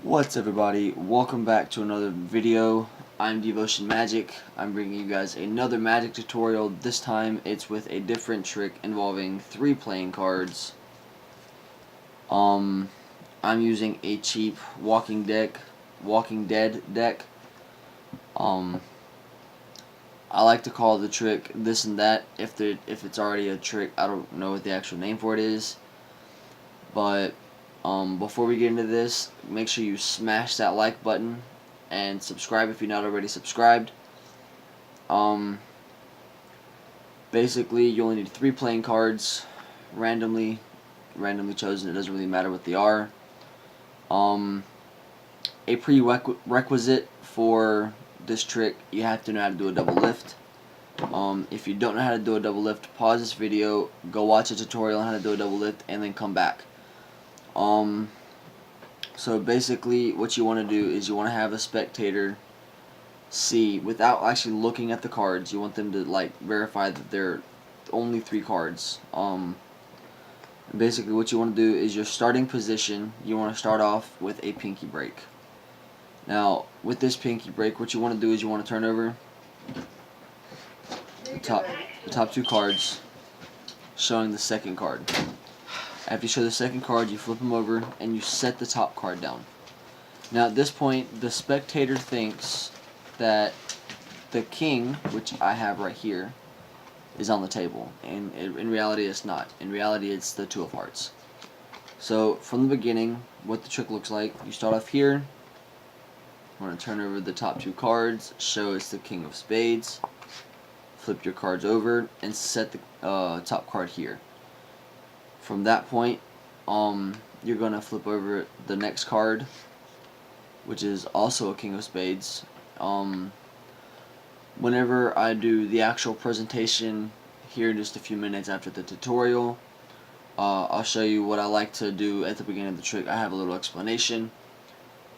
What's everybody? Welcome back to another video. I'm D-Votion Magic. I'm bringing you guys another magic tutorial. This time it's with a different trick involving 3 playing cards. I'm using a cheap Walking Dead deck. I like to call the trick this and that if it's already a trick. I don't know what the actual name for it is, but before we get into this, make sure you smash that like button and subscribe if you're not already subscribed. Basically, you only need 3 playing cards, randomly chosen. It doesn't really matter what they are. A prerequisite for this trick, you have to know how to do a double lift. If you don't know how to do a double lift, pause this video, go watch a tutorial on how to do a double lift, and then come back. So basically what you want to do is you want to have a spectator see, without actually looking at the cards, you want them to like verify that they're only 3 cards. Basically what you want to do is your starting position, you want to start off with a pinky break. Now with this pinky break, what you want to do is you want to turn over the top 2 cards, showing the second card. After you show the second card, you flip them over and you set the top card down. Now at this point, the spectator thinks that the king, which I have right here, is on the table, and in reality it's not. In reality it's the 2 of hearts. So from the beginning, what the trick looks like, you start off here, you want to turn over the top 2 cards, show it's the king of spades, flip your cards over, and set the top card here. From that point, you're going to flip over the next card, which is also a king of spades. Whenever I do the actual presentation here in just a few minutes after the tutorial, I'll show you what I like to do at the beginning of the trick. I have a little explanation.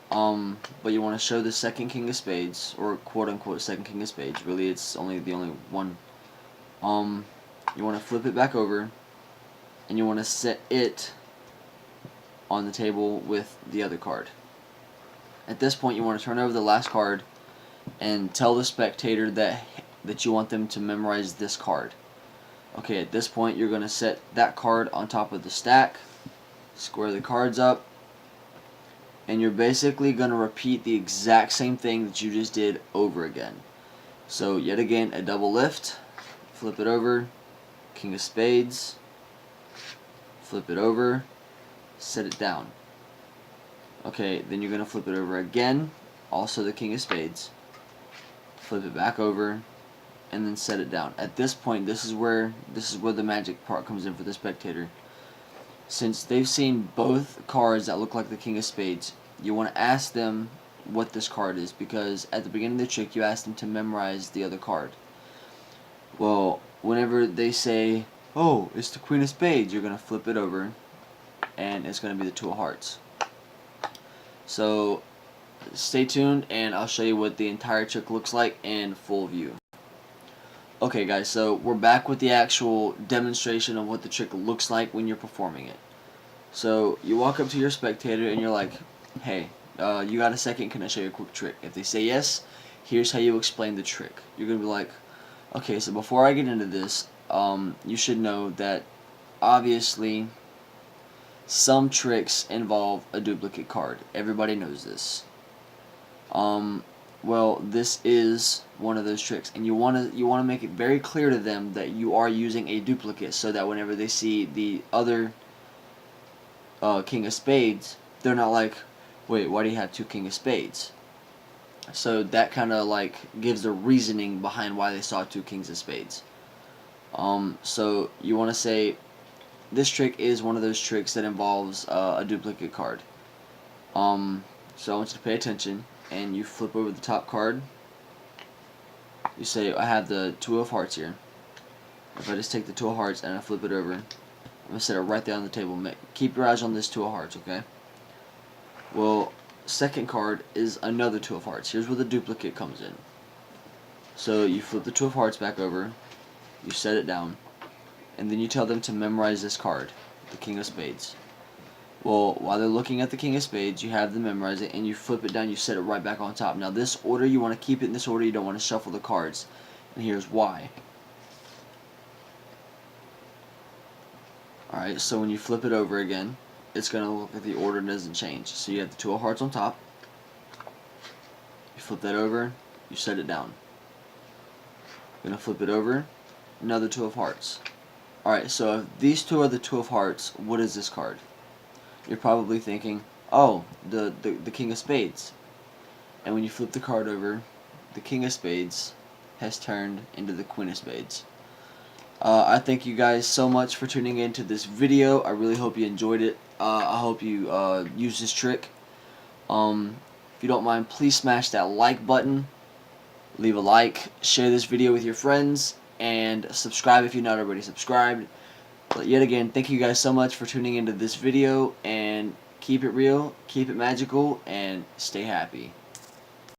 But you want to show the second king of spades, or quote-unquote second king of spades. Really, it's only the only one. You want to flip it back over, and you want to set it on the table with the other card. At this point, you want to turn over the last card and tell the spectator that you want them to memorize this card. Okay, at this point, you're going to set that card on top of the stack, square the cards up, and you're basically going to repeat the exact same thing that you just did over again. So yet again, a double lift, flip it over, king of spades, flip it over, set it down. Okay, then you're going to flip it over again, also the king of spades, flip it back over, and then set it down. At this point, this is where the magic part comes in for the spectator. Since they've seen both cards that look like the king of spades, you want to ask them what this card is, because at the beginning of the trick you ask them to memorize the other card. Well, whenever they say, oh, it's the queen of spades, you're going to flip it over and it's going to be the 2 of hearts. So stay tuned and I'll show you what the entire trick looks like in full view. Okay guys, so we're back with the actual demonstration of what the trick looks like when you're performing it. So you walk up to your spectator and you're like, hey, you got a second, can I show you a quick trick? If they say yes, here's how you explain the trick. You're going to be like, okay, so before I get into this, you should know that obviously some tricks involve a duplicate card. Everybody knows this. Well, this is one of those tricks, and you want to make it very clear to them that you are using a duplicate, so that whenever they see the other king of spades, they're not like, wait, why do you have 2 king of spades? So that kind of like gives the reasoning behind why they saw 2 kings of spades. So you want to say this trick is one of those tricks that involves a duplicate card. So I want you to pay attention, and you flip over the top card. You say, I have the 2 of hearts here. If I just take the 2 of hearts and I flip it over, I'm going to set it right there on the table. Keep your eyes on this 2 of hearts, okay? Well, second card is another 2 of hearts. Here's where the duplicate comes in. So you flip the 2 of hearts back over, you set it down, and then you tell them to memorize this card, the king of spades. Well, while they're looking at the king of spades, you have them memorize it, and you flip it down, you set it right back on top. Now this order, you want to keep it in this order, you don't want to shuffle the cards. And here's why. Alright, so when you flip it over again, it's going to look like the order doesn't change. So you have the two of hearts on top. You flip that over, you set it down. You're going to flip it over, another two of hearts. Alright, so if these two are the two of hearts, what is this card? You're probably thinking, oh, the king of spades. And when you flip the card over, the king of spades has turned into the queen of spades. I thank you guys so much for tuning into this video. I really hope you enjoyed it. I hope you use this trick. If you don't mind, please smash that like button. Leave a like, share this video with your friends, and subscribe if you're not already subscribed. But yet again, thank you guys so much for tuning into this video, and keep it real, keep it magical, and stay happy.